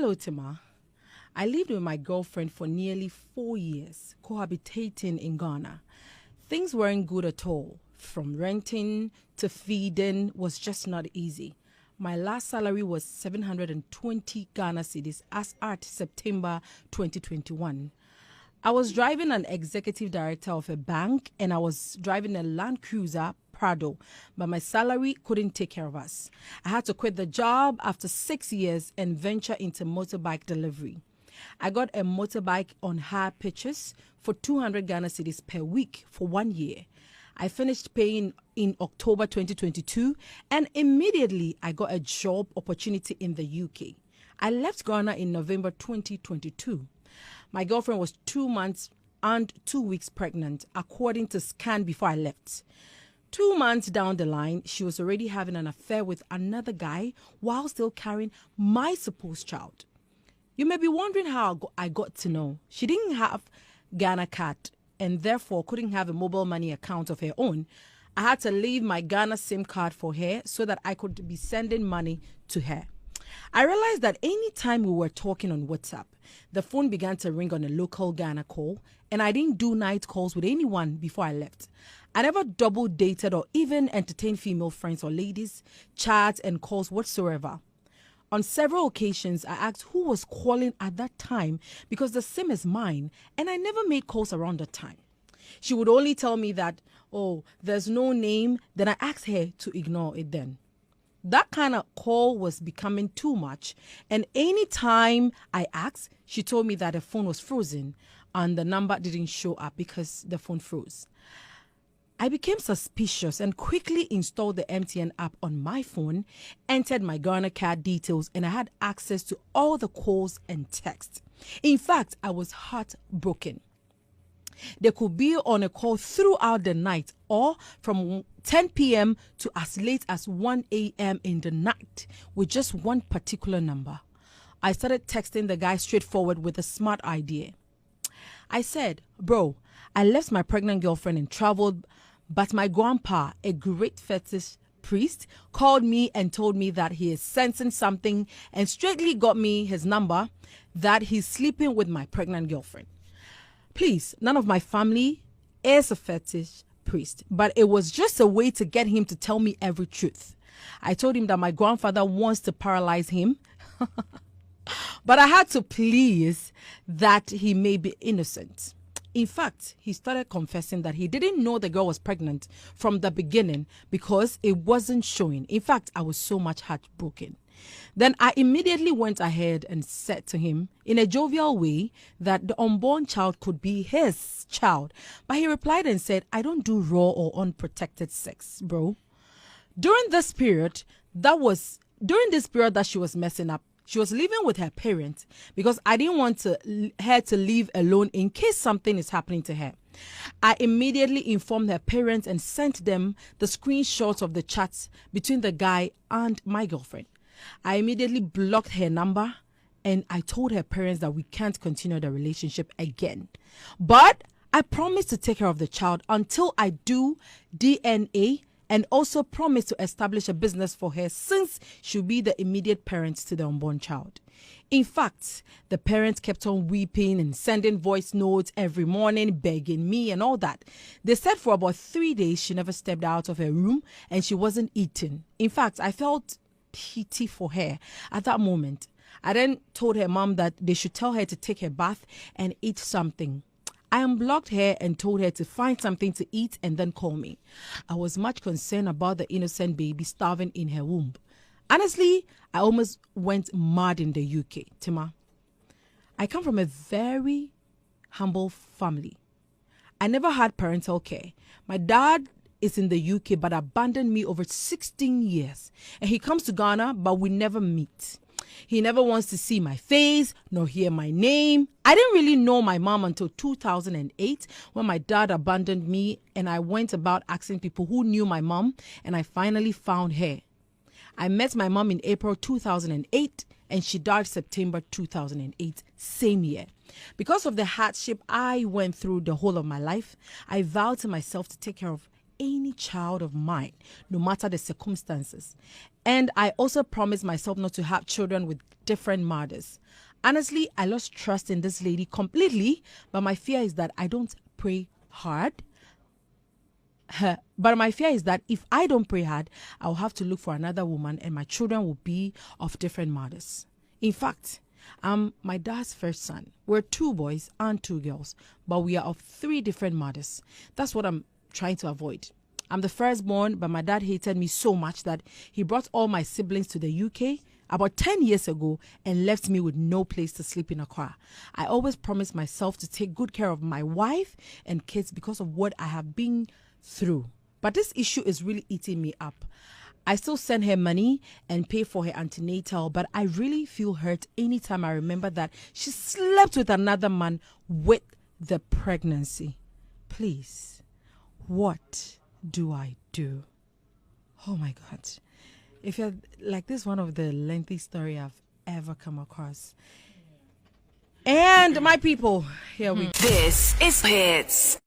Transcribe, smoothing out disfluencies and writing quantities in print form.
Hello, Tima. I lived with my girlfriend for nearly 4 years, cohabitating in Ghana. Things weren't good at all. From renting to feeding was just not easy. My last salary was 720 Ghana cedis as at September 2021. I was driving an executive director of a bank and I was driving a Land Cruiser Prado, but my salary couldn't take care of us. I had to quit the job after 6 years and venture into motorbike delivery. I got a motorbike on hire purchase for 200 Ghana cedis per week for 1 year. I finished paying in October 2022 and immediately I got a job opportunity in the UK. I left Ghana in November 2022. My girlfriend was 2 months and 2 weeks pregnant, according to scan before I left. 2 months down the line, she was already having an affair with another guy while still carrying my supposed child. You may be wondering how I got to know. She didn't have Ghana card and therefore couldn't have a mobile money account of her own. I had to leave my Ghana SIM card for her so that I could be sending money to her. I realized that any time we were talking on WhatsApp, the phone began to ring on a local Ghana call, and I didn't do night calls with anyone before I left. I never double dated or even entertained female friends or ladies, chats and calls whatsoever. On several occasions, I asked who was calling at that time because the SIM is mine, and I never made calls around that time. She would only tell me that, oh, there's no name. Then I asked her to ignore it then. That kind of call was becoming too much, and any time I asked, she told me that the phone was frozen and the number didn't show up because the phone froze. I became suspicious and quickly installed the MTN app on my phone, entered my Ghana card details, and I had access to all the calls and texts. In fact, I was heartbroken. They could be on a call throughout the night or from 10 p.m. to as late as 1 a.m. in the night with just one particular number. I started texting the guy straightforward with a smart idea. I said, bro, I left my pregnant girlfriend and traveled, but my grandpa, a great fetish priest, called me and told me that he is sensing something and straightly got me his number, that he's sleeping with my pregnant girlfriend. Please, none of my family is a fetish priest, but it was just a way to get him to tell me every truth. I told him that my grandfather wants to paralyze him, but I had to please that he may be innocent. In fact, he started confessing that he didn't know the girl was pregnant from the beginning because it wasn't showing. In fact, I was so much heartbroken. Then I immediately went ahead and said to him in a jovial way that the unborn child could be his child. But he replied and said, I don't do raw or unprotected sex, bro. During this period that she was messing up, she was living with her parents because I didn't want her to leave alone in case something is happening to her. I immediately informed her parents and sent them the screenshots of the chats between the guy and my girlfriend. I immediately blocked her number and I told her parents that we can't continue the relationship again. But I promised to take care of the child until I do DNA and also promised to establish a business for her since she'll be the immediate parents to the unborn child. In fact, the parents kept on weeping and sending voice notes every morning, begging me and all that. They said for about 3 days she never stepped out of her room and she wasn't eating. In fact, I felt pity for her at that moment. I then told her mom that they should tell her to take her bath and eat something. I unblocked her and told her to find something to eat and then call me. I was much concerned about the innocent baby starving in her womb. Honestly, I almost went mad in the UK. Tima, I come from a very humble family. I never had parental care. My dad is in the UK but abandoned me over 16 years. And he comes to Ghana but we never meet. He never wants to see my face nor hear my name. I didn't really know my mom until 2008 when my dad abandoned me and I went about asking people who knew my mom and I finally found her. I met my mom in April 2008 and she died September 2008, same year. Because of the hardship I went through the whole of my life, I vowed to myself to take care of any child of mine, no matter the circumstances. And I also promised myself not to have children with different mothers. Honestly, I lost trust in this lady completely, but my fear is that I don't pray hard. But my fear is that if I don't pray hard, I'll have to look for another woman and my children will be of different mothers. In fact, I'm my dad's first son. We're 2 boys and 2 girls, but we are of 3 different mothers. That's what I'm trying to avoid. I'm the firstborn, but my dad hated me so much that he brought all my siblings to the UK about 10 years ago and left me with no place to sleep in Accra. I always promised myself to take good care of my wife and kids because of what I have been through. But this issue is really eating me up. I still send her money and pay for her antenatal, but I really feel hurt anytime I remember that she slept with another man with the pregnancy. Please, what do I do? Oh my God. If you're like this, one of the lengthy story I've ever come across. And my people, here we go. This is Hits.